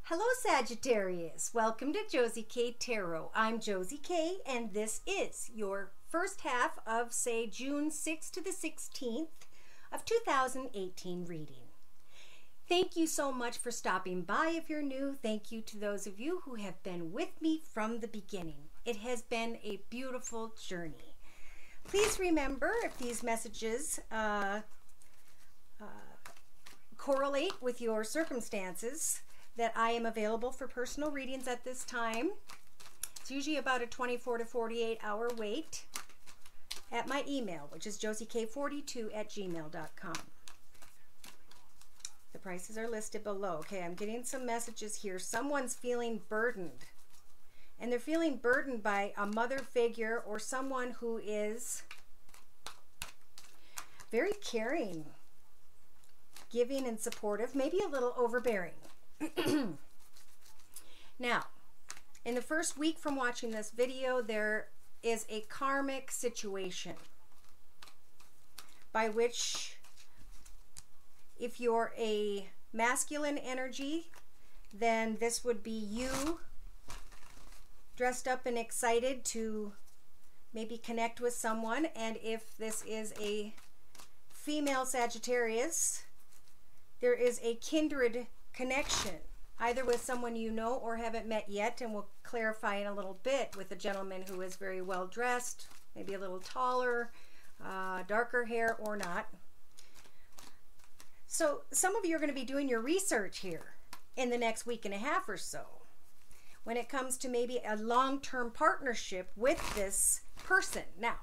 Hello Sagittarius, welcome to Josie K Tarot. I'm Josie K and this is your first half of say June 6th to the 16th of 2018 reading. Thank you so much for stopping by if you're new. Thank you to those of you who have been with me from the beginning. It has been a beautiful journey. Please remember, if these messages correlate with your circumstances, that I am available for personal readings at this time. It's usually about a 24 to 48 hour wait at my email, which is josiek42@gmail.com. The prices are listed below. Okay, I'm getting some messages here. Someone's feeling burdened, and they're feeling burdened by a mother figure or someone who is very caring, giving and supportive, maybe a little overbearing. Now, in the first week from watching this video, there is a karmic situation by which, if you're a masculine energy, then this would be you dressed up and excited to maybe connect with someone. And if this is a female Sagittarius, there is a kindred connection, either with someone you know or haven't met yet, and we'll clarify in a little bit, with a gentleman who is very well dressed, maybe a little taller, darker hair or not. So some of you are going to be doing your research here in the next week and a half or so when it comes to maybe a long-term partnership with this person. Now,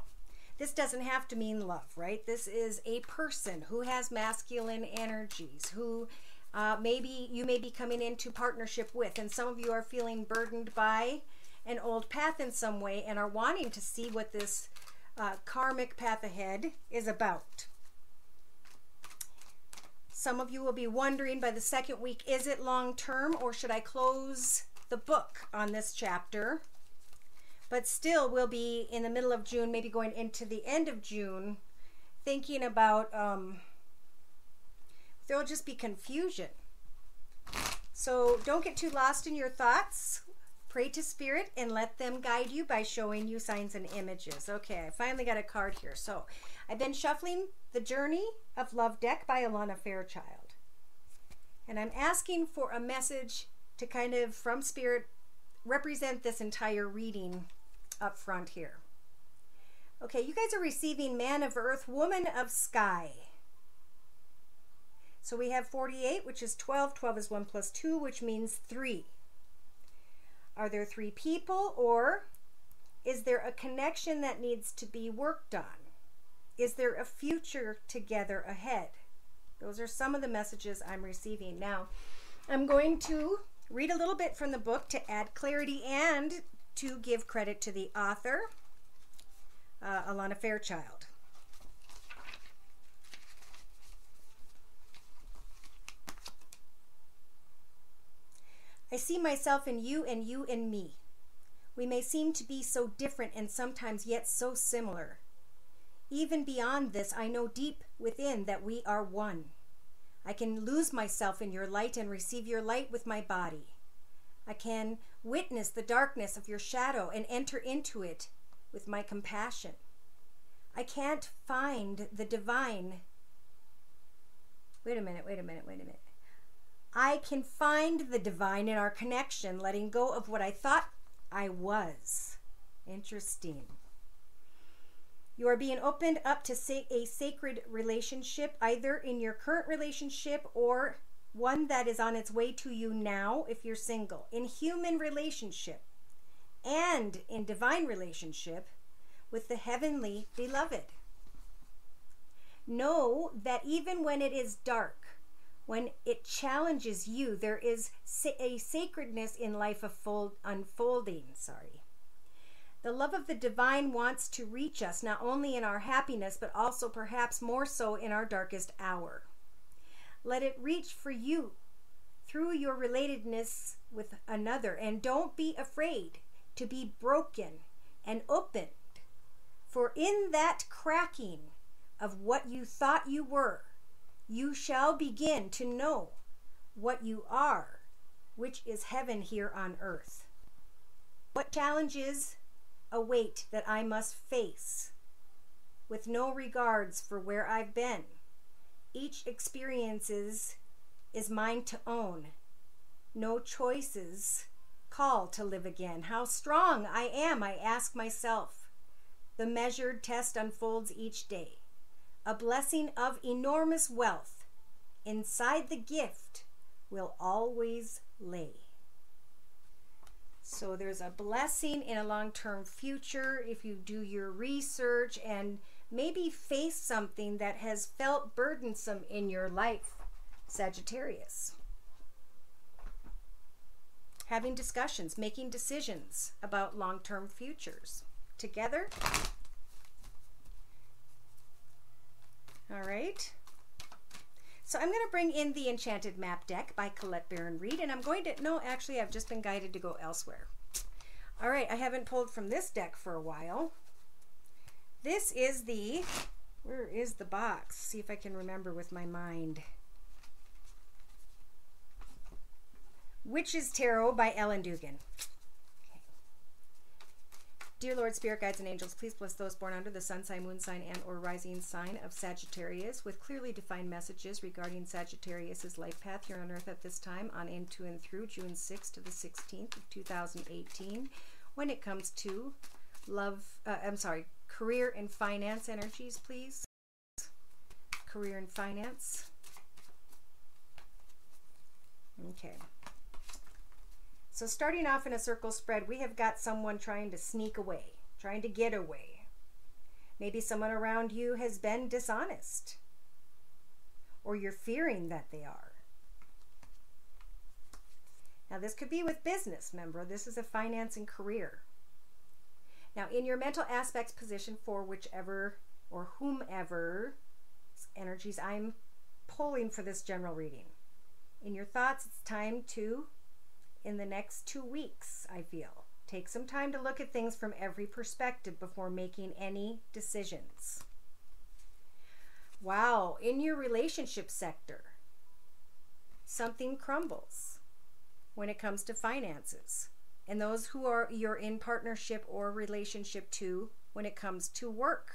this doesn't have to mean love, right? This is a person who has masculine energies, who maybe you may be coming into partnership with, and some of you are feeling burdened by an old path in some way and are wanting to see what this karmic path ahead is about. Some of you will be wondering by the second week, is it long term or should I close the book on this chapter? But still, we'll be in the middle of June, maybe going into the end of June, thinking about there'll just be confusion. So don't get too lost in your thoughts. Pray to Spirit and let them guide you by showing you signs and images. Okay, I finally got a card here. So I've been shuffling the Journey of Love deck by Alana Fairchild. And I'm asking for a message to kind of, from Spirit, represent this entire reading up front here. Okay, you guys are receiving Man of Earth, Woman of Sky. So we have 48, which is 12. 12 is 1 plus 2, which means 3. Are there 3 people, or is there a connection that needs to be worked on? Is there a future together ahead? Those are some of the messages I'm receiving. Now, I'm going to read a little bit from the book to add clarity and to give credit to the author, Alana Fairchild. I see myself in you and you in me. We may seem to be so different and sometimes yet so similar. Even beyond this, I know deep within that we are one. I can lose myself in your light and receive your light with my body. I can witness the darkness of your shadow and enter into it with my compassion. I can't find the divine. Wait a minute. I can find the divine in our connection, letting go of what I thought I was. Interesting. You are being opened up to a sacred relationship, either in your current relationship or one that is on its way to you now if you're single. In human relationship and in divine relationship with the heavenly beloved. Know that even when it is dark, when it challenges you, there is a sacredness in life unfolding. The love of the divine wants to reach us, not only in our happiness, but also perhaps more so in our darkest hour. Let it reach for you through your relatedness with another, and don't be afraid to be broken and opened, for in that cracking of what you thought you were, you shall begin to know what you are which is heaven here on earth. What challenges await that I must face with no regards for where I've been? Each experience is mine to own. No choices call to live again. How strong I am, I ask myself. The measured test unfolds each day. A blessing of enormous wealth inside the gift will always lay. So there's a blessing in a long-term future if you do your research and maybe face something that has felt burdensome in your life, Sagittarius. Having discussions, making decisions about long-term futures. Together. All right. So I'm going to bring in the Enchanted Map deck by Colette Baron Reed, and I'm going to, no, actually I've just been guided to go elsewhere. All right, I haven't pulled from this deck for a while. This is the, where is the box? See if I can remember with my mind. Witch's Tarot by Ellen Dugan. Okay. Dear Lord, Spirit Guides and Angels, please bless those born under the sun sign, moon sign, and or rising sign of Sagittarius with clearly defined messages regarding Sagittarius's life path here on earth at this time on into and through June 6th to the 16th of 2018 when it comes to career and finance energies, please. Career and finance. Okay. So starting off in a circle spread, we have got someone trying to sneak away, trying to get away. Maybe someone around you has been dishonest, or you're fearing that they are. Now this could be with business, remember, this is a finance and career. Now in your mental aspects position for whichever or whomever energies I'm pulling for this general reading. In your thoughts, it's time to, in the next 2 weeks, I feel, take some time to look at things from every perspective before making any decisions. Wow, in your relationship sector, something crumbles when it comes to finances. And those who are you're in partnership or relationship to when it comes to work.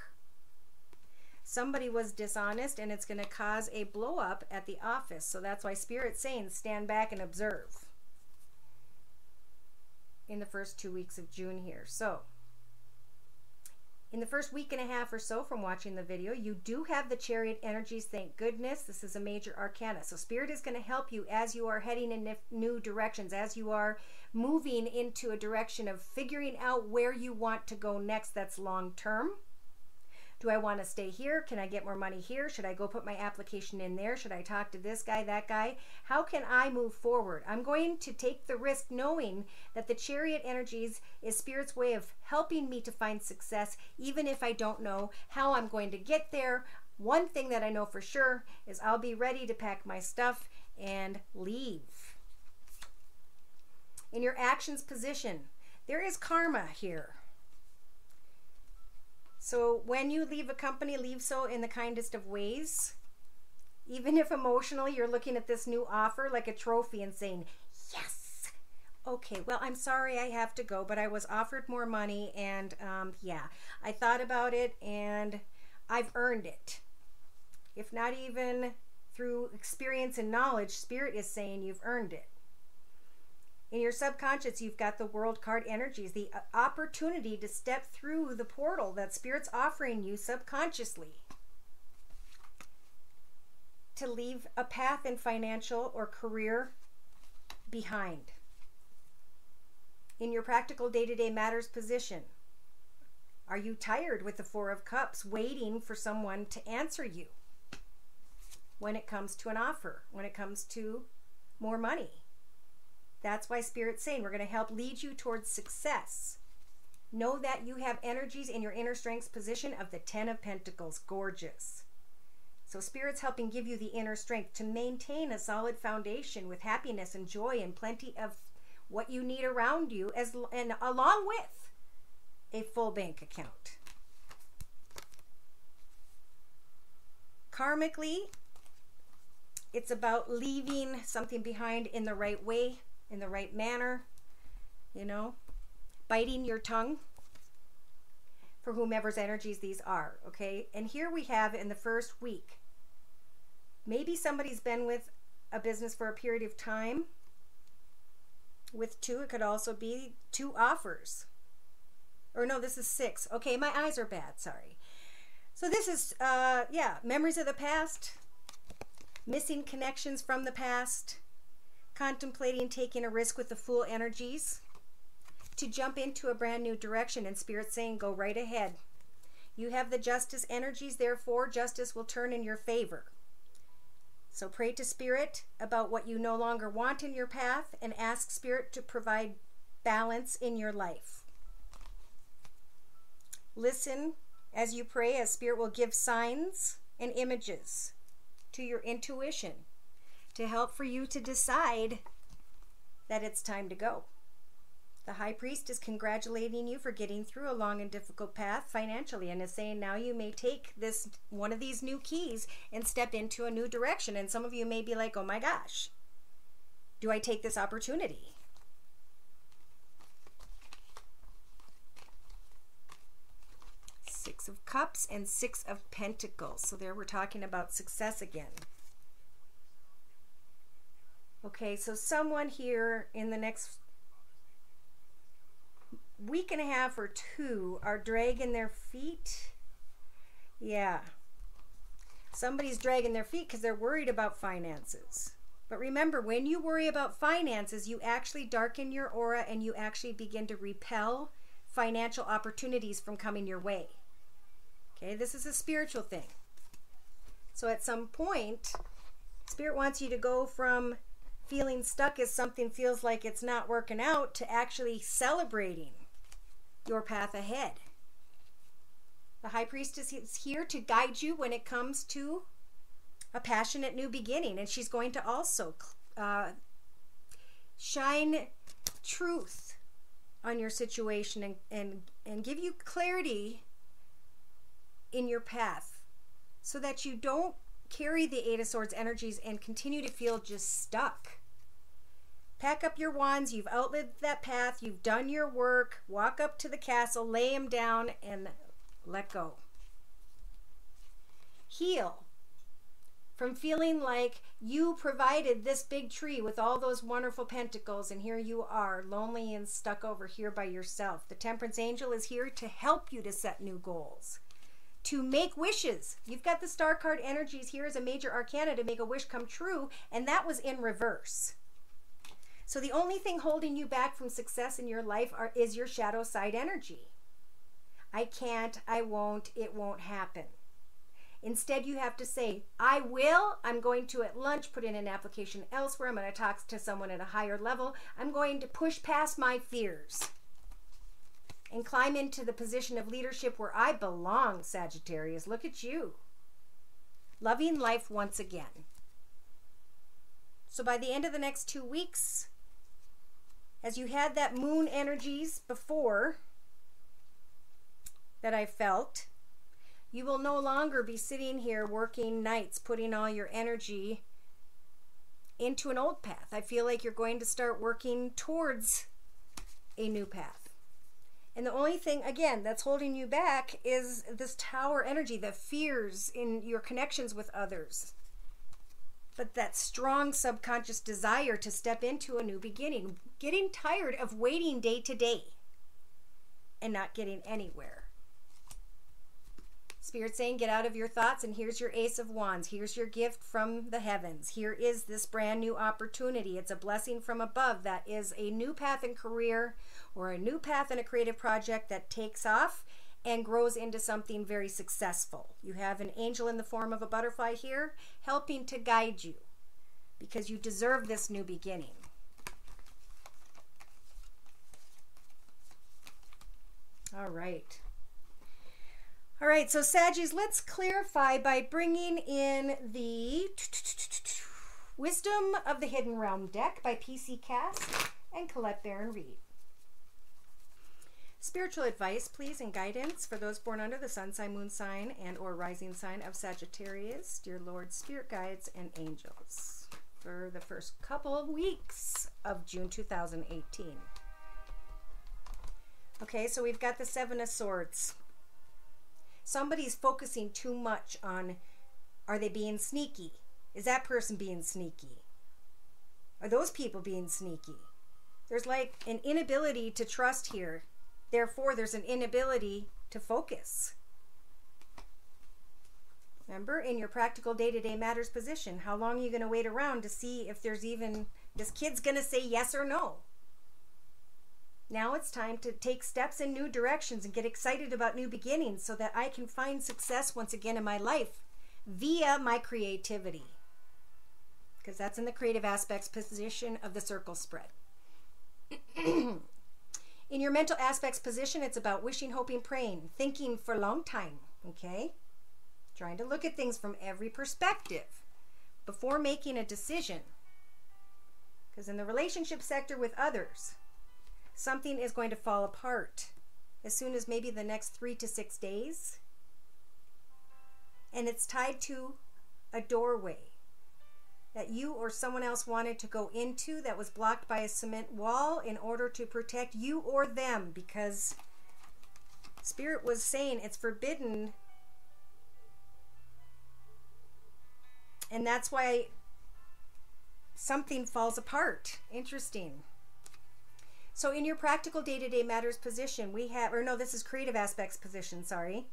Somebody was dishonest and it's going to cause a blow up at the office. So that's why Spirit's saying stand back and observe in the first 2 weeks of June here. So in the first week and a half or so from watching the video, you do have the Chariot energies, thank goodness. This is a major arcana. So Spirit is going to help you as you are heading in new directions, as you are moving into a direction of figuring out where you want to go next that's long term. Do I want to stay here? Can I get more money here? Should I go put my application in there? Should I talk to this guy, that guy? How can I move forward? I'm going to take the risk knowing that the Chariot energies is Spirit's way of helping me to find success, even if I don't know how I'm going to get there. One thing that I know for sure is I'll be ready to pack my stuff and leave. In your actions position, there is karma here. So when you leave a company, leave so in the kindest of ways. Even if emotionally you're looking at this new offer like a trophy and saying, yes, okay, well, I'm sorry I have to go, but I was offered more money and yeah, I thought about it and I've earned it. If not even through experience and knowledge, Spirit is saying you've earned it. In your subconscious, you've got the World card energies, the opportunity to step through the portal that Spirit's offering you subconsciously to leave a path in financial or career behind. In your practical day-to-day matters position, are you tired with the Four of Cups, waiting for someone to answer you when it comes to an offer, when it comes to more money? That's why Spirit's saying we're going to help lead you towards success. Know that you have energies in your inner strengths position of the Ten of Pentacles. Gorgeous. So Spirit's helping give you the inner strength to maintain a solid foundation with happiness and joy and plenty of what you need around you, and along with a full bank account. Karmically, it's about leaving something behind in the right way, in the right manner, you know, biting your tongue for whomever's energies these are, okay? And here we have in the first week, maybe somebody's been with a business for a period of time. With 2, it could also be 2 offers. Or no, this is 6. Okay, my eyes are bad, sorry. So this is, yeah, memories of the past, missing connections from the past, contemplating taking a risk with the Fool energies, to jump into a brand new direction, and Spirit saying, go right ahead. You have the Justice energies, therefore justice will turn in your favor. So pray to Spirit about what you no longer want in your path and ask Spirit to provide balance in your life. Listen as you pray, as Spirit will give signs and images to your intuition to help for you to decide that it's time to go. The High Priest is congratulating you for getting through a long and difficult path financially, and is saying now you may take this one of these new keys and step into a new direction. And some of you may be like, oh my gosh, do I take this opportunity? Six of Cups and 6 of Pentacles. So there we're talking about success again. Okay, so someone here in the next week and a half or 2 are dragging their feet. Yeah. Somebody's dragging their feet because they're worried about finances. But remember, when you worry about finances, you actually darken your aura and you actually begin to repel financial opportunities from coming your way. Okay, this is a spiritual thing. So at some point, Spirit wants you to go from feeling stuck as something feels like it's not working out to actually celebrating your path ahead. The High Priestess is here to guide you when it comes to a passionate new beginning, and she's going to also shine truth on your situation and give you clarity in your path so that you don't carry the 8 of Swords energies and continue to feel just stuck. Pack up your wands. You've outlived that path. You've done your work. Walk up to the castle, lay them down, and let go. Heal from feeling like you provided this big tree with all those wonderful pentacles, and here you are, lonely and stuck over here by yourself. The Temperance Angel is here to help you to set new goals, to make wishes. You've got the Star card energies here as a major arcana to make a wish come true, and that was in reverse. So the only thing holding you back from success in your life is your shadow side energy. I can't, I won't, it won't happen. Instead, you have to say, I will. I'm going to at lunch put in an application elsewhere. I'm going to talk to someone at a higher level. I'm going to push past my fears and climb into the position of leadership where I belong, Sagittarius. Look at you. Loving life once again. So by the end of the next 2 weeks, as you had that moon energies before that I felt, you will no longer be sitting here working nights, putting all your energy into an old path. I feel like you're going to start working towards a new path. And the only thing, again, that's holding you back is this Tower energy, the fears in your connections with others. But that strong subconscious desire to step into a new beginning, getting tired of waiting day to day and not getting anywhere. Spirit saying, get out of your thoughts, and here's your Ace of Wands. Here's your gift from the heavens. Here is this brand new opportunity. It's a blessing from above. That is a new path in career or a new path in a creative project that takes off and grows into something very successful. You have an angel in the form of a butterfly here helping to guide you because you deserve this new beginning. All right. All right, so Saggies, let's clarify by bringing in the Wisdom of the Hidden Realm deck by PC Cass and Colette Baron Reed. Spiritual advice, please, and guidance for those born under the sun sign, moon sign, and or rising sign of Sagittarius. Dear Lord, spirit guides, and angels. for the first couple of weeks of June 2018. Okay, so we've got the Seven of Swords. Somebody's focusing too much on, are they being sneaky? Is that person being sneaky? Are those people being sneaky? There's like an inability to trust here. Therefore, there's an inability to focus. Remember, in your practical day-to-day matters position, how long are you going to wait around to see if there's even, this kid's going to say yes or no? Now it's time to take steps in new directions and get excited about new beginnings so that I can find success once again in my life via my creativity. Because that's in the creative aspects position of the circle spread. In your mental aspects position, it's about wishing, hoping, praying, thinking for a long time, okay? Trying to look at things from every perspective before making a decision. Because in the relationship sector with others, something is going to fall apart as soon as maybe the next 3 to 6 days. And it's tied to a doorway that you or someone else wanted to go into that was blocked by a cement wall in order to protect you or them, because Spirit was saying it's forbidden. And that's why something falls apart. Interesting. So in your practical day-to-day matters position, we have, or no, this is creative aspects position, sorry.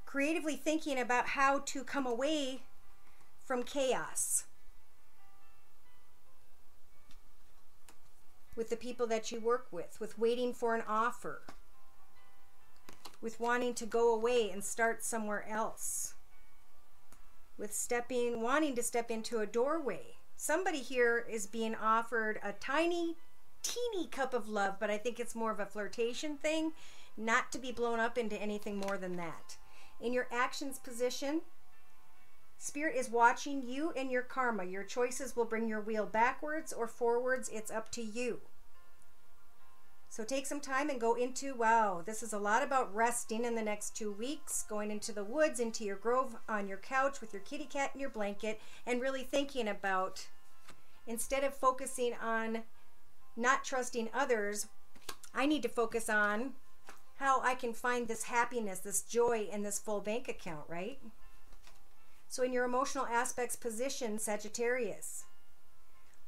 Creatively thinking about how to come away from chaos with the people that you work with waiting for an offer, with wanting to go away and start somewhere else, with wanting to step into a doorway. Somebody here is being offered a teeny cup of love, but I think it's more of a flirtation thing, not to be blown up into anything more than that. In your actions position, Spirit is watching you and your karma. Your choices will bring your wheel backwards or forwards. It's up to you. So take some time and go into, wow, this is a lot about resting in the next 2 weeks, going into the woods, into your grove, on your couch with your kitty cat and your blanket, and really thinking about, instead of focusing on not trusting others, I need to focus on how I can find this happiness, this joy in this full bank account, right? So in your emotional aspects position, Sagittarius,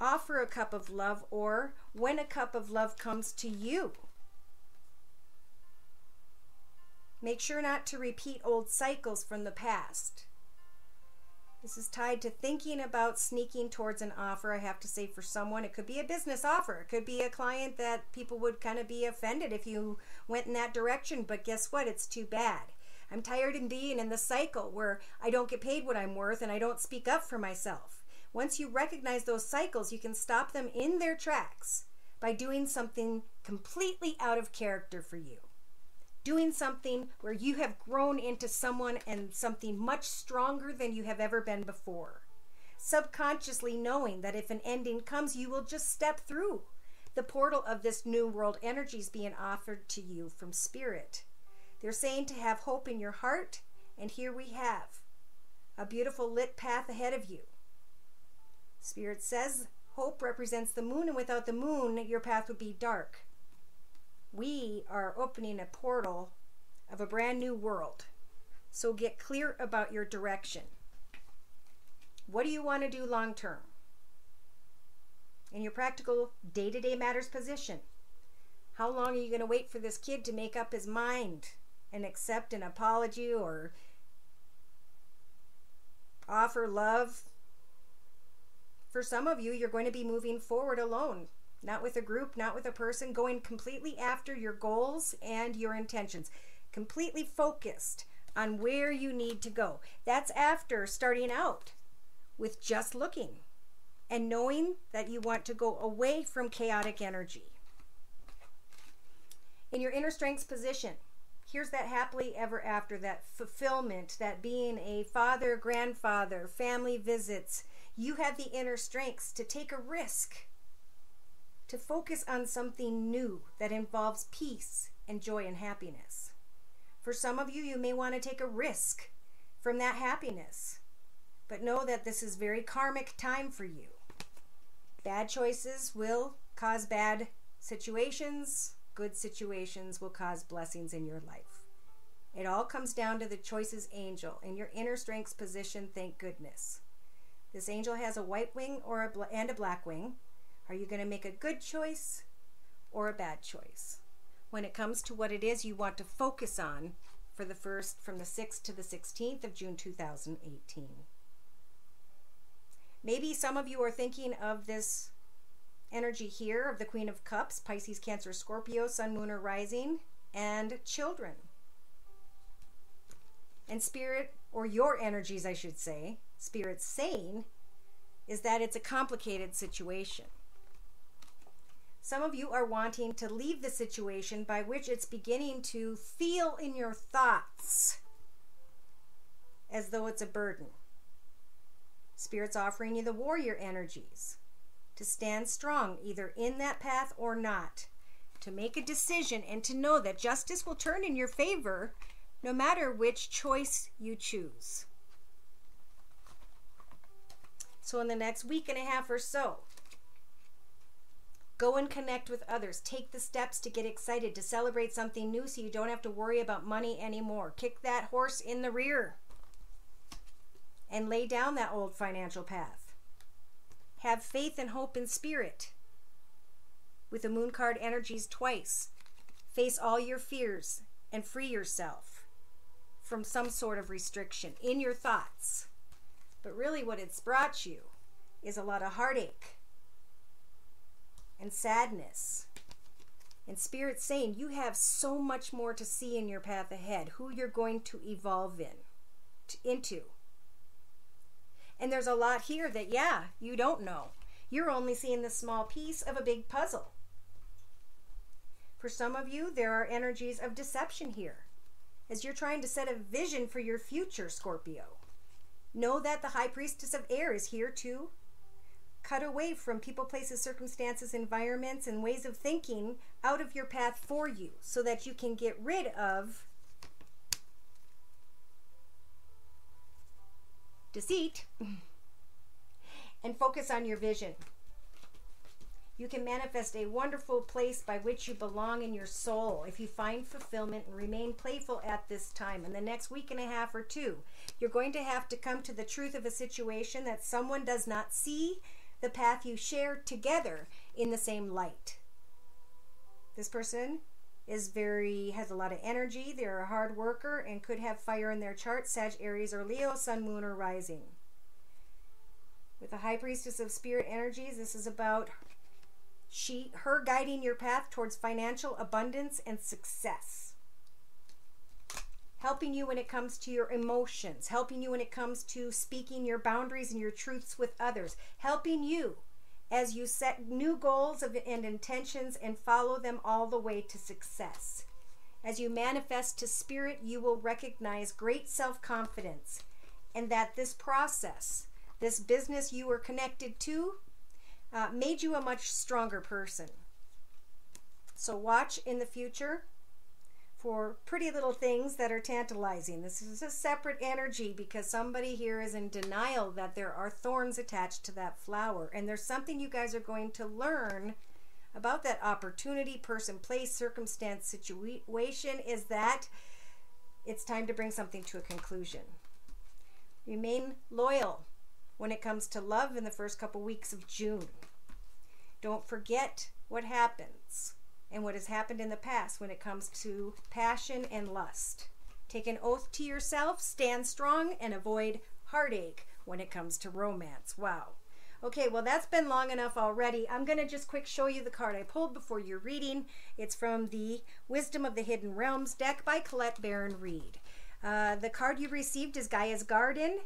offer a cup of love, or when a cup of love comes to you, make sure not to repeat old cycles from the past. This is tied to thinking about sneaking towards an offer. I have to say, for someone, it could be a business offer. It could be a client that people would kind of be offended if you went in that direction. But guess what? It's too bad. I'm tired of being in the cycle where I don't get paid what I'm worth and I don't speak up for myself. Once you recognize those cycles, you can stop them in their tracks by doing something completely out of character for you. Doing something where you have grown into someone and something much stronger than you have ever been before. Subconsciously knowing that if an ending comes, you will just step through the portal of this new world energies being offered to you from Spirit. They're saying to have hope in your heart, and here we have a beautiful lit path ahead of you. Spirit says hope represents the moon, and without the moon, your path would be dark. We are opening a portal of a brand new world. So get clear about your direction. What do you want to do long term? In your practical day-to-day matters position, how long are you going to wait for this kid to make up his mind and accept an apology or offer love? For some of you, you're going to be moving forward alone. Not with a group, not with a person, going completely after your goals and your intentions. Completely focused on where you need to go. That's after starting out with just looking and knowing that you want to go away from chaotic energy. In your inner strengths position, here's that happily ever after, that fulfillment, that being a father, grandfather, family visits. You have the inner strengths to take a risk, to focus on something new that involves peace and joy and happiness. For some of you, you may want to take a risk from that happiness. But know that this is very karmic time for you. Bad choices will cause bad situations. Good situations will cause blessings in your life. It all comes down to the choices angel and your inner strength's position, thank goodness. This angel has a white wing and a black wing. Are you going to make a good choice or a bad choice? When it comes to what it is you want to focus on for the first, from the 6th to the 16th of June 2018. Maybe some of you are thinking of this energy here of the Queen of Cups, Pisces, Cancer, Scorpio, Sun, Moon, or Rising, and children. And Spirit, or your energies I should say, Spirit's saying, is that it's a complicated situation. Some of you are wanting to leave the situation by which it's beginning to feel in your thoughts as though it's a burden. Spirit's offering you the warrior energies to stand strong, either in that path or not, to make a decision and to know that justice will turn in your favor no matter which choice you choose. So in the next week and a half or so, go and connect with others. Take the steps to get excited, to celebrate something new so you don't have to worry about money anymore. Kick that horse in the rear and lay down that old financial path. Have faith and hope in Spirit. With the Moon card energies twice, face all your fears and free yourself from some sort of restriction in your thoughts. But really what it's brought you is a lot of heartache and sadness. And Spirit's saying you have so much more to see in your path ahead, who you're going to evolve into. And there's a lot here that, yeah, you don't know. You're only seeing the small piece of a big puzzle. For some of you, there are energies of deception here, as you're trying to set a vision for your future, Scorpio. Know that the High Priestess of Air is here to cut away from people, places, circumstances, environments, and ways of thinking out of your path for you so that you can get rid of deceit and focus on your vision. You can manifest a wonderful place by which you belong in your soul if you find fulfillment and remain playful at this time. In the next week and a half or two, you're going to have to come to the truth of a situation that someone does not see the path you share together in the same light. This person has a lot of energy. They're a hard worker and could have fire in their chart, Sag, Aries, or Leo, Sun, Moon, or Rising. With the High Priestess of Spirit energies, this is about her guiding your path towards financial abundance and success. Helping you when it comes to your emotions, helping you when it comes to speaking your boundaries and your truths with others, helping you as you set new goals and intentions and follow them all the way to success. As you manifest to Spirit, you will recognize great self-confidence and that this process, this business you were connected to, made you a much stronger person. So watch in the future for pretty little things that are tantalizing. This is a separate energy because somebody here is in denial that there are thorns attached to that flower. And there's something you guys are going to learn about that opportunity, person, place, circumstance, situation, is that it's time to bring something to a conclusion. Remain loyal when it comes to love in the first couple weeks of June. Don't forget what happens and what has happened in the past when it comes to passion and lust. Take an oath to yourself, stand strong, and avoid heartache when it comes to romance. Wow. Okay, well, that's been long enough already. I'm going to just quick show you the card I pulled before your reading. It's from the Wisdom of the Hidden Realms deck by Colette Baron Reed. The card you received is Gaia's Garden,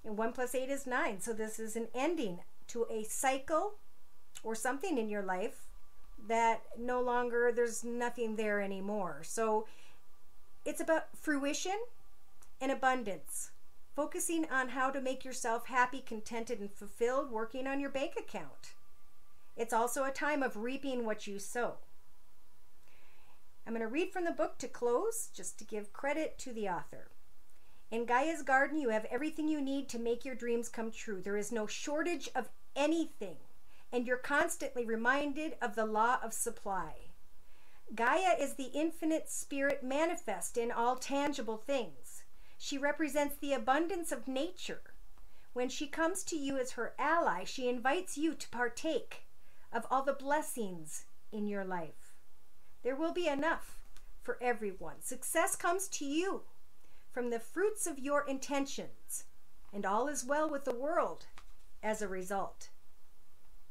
and 1 + 8 is 9. So this is an ending to a cycle or something in your life that no longer, there's nothing there anymore. So it's about fruition and abundance. Focusing on how to make yourself happy, contented, and fulfilled, working on your bank account. It's also a time of reaping what you sow. I'm going to read from the book to close, just to give credit to the author. In Gaia's garden, you have everything you need to make your dreams come true. There is no shortage of anything, and you're constantly reminded of the law of supply. Gaia is the infinite spirit manifest in all tangible things. She represents the abundance of nature. When she comes to you as her ally, she invites you to partake of all the blessings in your life. There will be enough for everyone. Success comes to you from the fruits of your intentions, and all is well with the world as a result.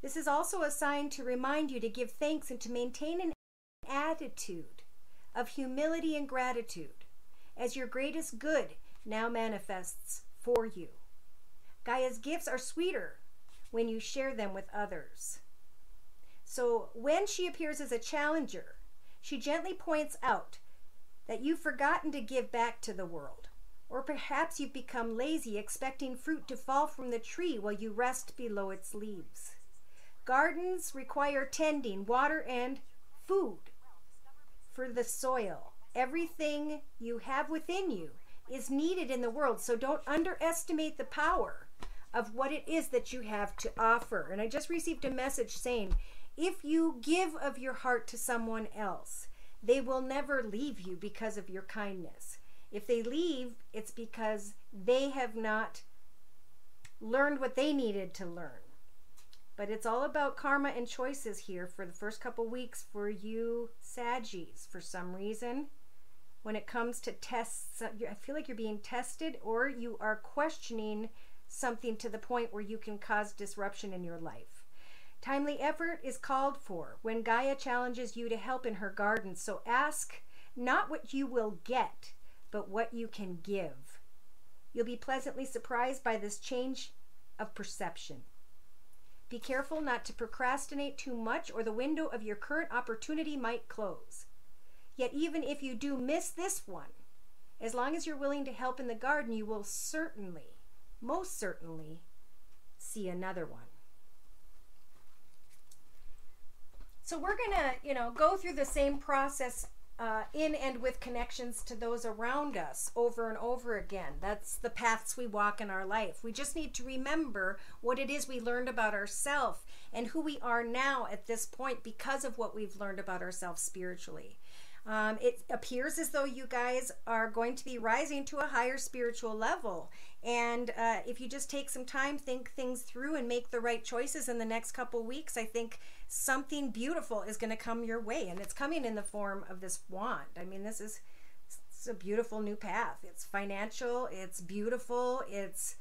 This is also a sign to remind you to give thanks and to maintain an attitude of humility and gratitude, as your greatest good now manifests for you. Gaia's gifts are sweeter when you share them with others. So when she appears as a challenger, she gently points out that you've forgotten to give back to the world, or perhaps you've become lazy, expecting fruit to fall from the tree while you rest below its leaves. Gardens require tending, water, and food for the soil. Everything you have within you is needed in the world, so don't underestimate the power of what it is that you have to offer. And I just received a message saying, if you give of your heart to someone else, they will never leave you because of your kindness. If they leave, it's because they have not learned what they needed to learn. But it's all about karma and choices here for the first couple weeks for you Saggies. For some reason, when it comes to tests, I feel like you're being tested, or you are questioning something to the point where you can cause disruption in your life. Timely effort is called for when Gaia challenges you to help in her garden. So ask not what you will get, but what you can give. You'll be pleasantly surprised by this change of perception. Be careful not to procrastinate too much, or the window of your current opportunity might close. Yet even if you do miss this one, as long as you're willing to help in the garden, you will certainly, most certainly, see another one. So we're going to, go through the same process in and with connections to those around us over and over again. That's the paths we walk in our life. We just need to remember what it is we learned about ourselves and who we are now at this point because of what we've learned about ourselves spiritually. It appears as though you guys are going to be rising to a higher spiritual level. And if you just take some time, think things through, and make the right choices in the next couple weeks, I think something beautiful is going to come your way. And it's coming in the form of this wand. I mean, this is a beautiful new path. It's financial, it's beautiful, it's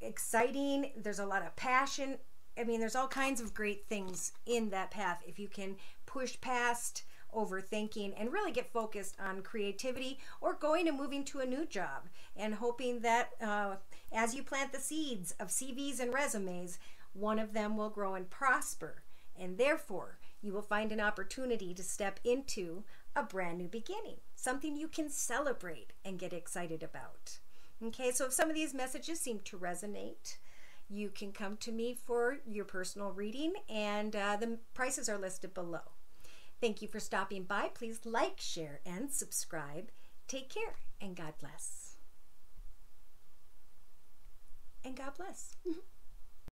exciting, there's a lot of passion. I mean, there's all kinds of great things in that path if you can push past overthinking and really get focused on creativity, or going and moving to a new job and hoping that as you plant the seeds of CVs and resumes, one of them will grow and prosper, and therefore you will find an opportunity to step into a brand new beginning, something you can celebrate and get excited about. Okay, so if some of these messages seem to resonate, you can come to me for your personal reading, and the prices are listed below. Thank you for stopping by. Please like, share, and subscribe. Take care, and God bless. And God bless.